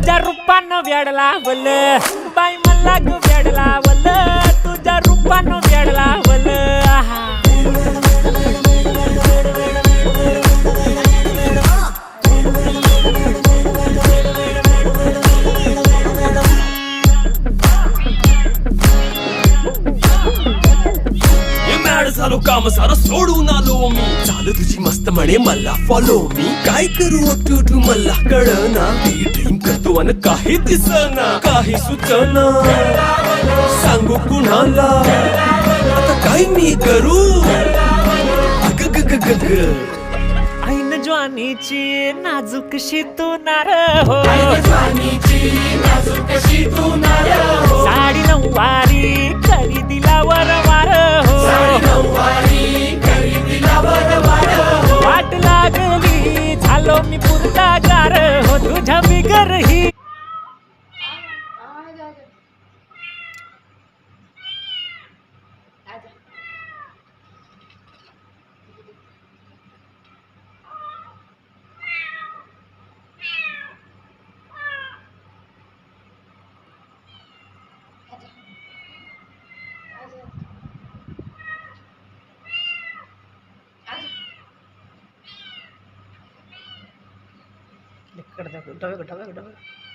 तुझ्या रूपानं वेड लावल बाई मला ग वेड लावल तुझ्या रूपानं वेड लावल झालो काम सारा सोडून आलो मी चाल तुझी मस्त म्हणे मला फॉलो मी काय करू अटू मला कळना ड्रीम करतो अन काही दिसना काही सुचना सांगू कुणाला आता काय मी करू अग ग ग ग ग ऐन ज्वानीची नाजूकशी तू नार हो साडी नऊवारी करी दिला वरवार हो वाट लागली झालो मी पुरतागार हो तुझ्या बिगर ही डबे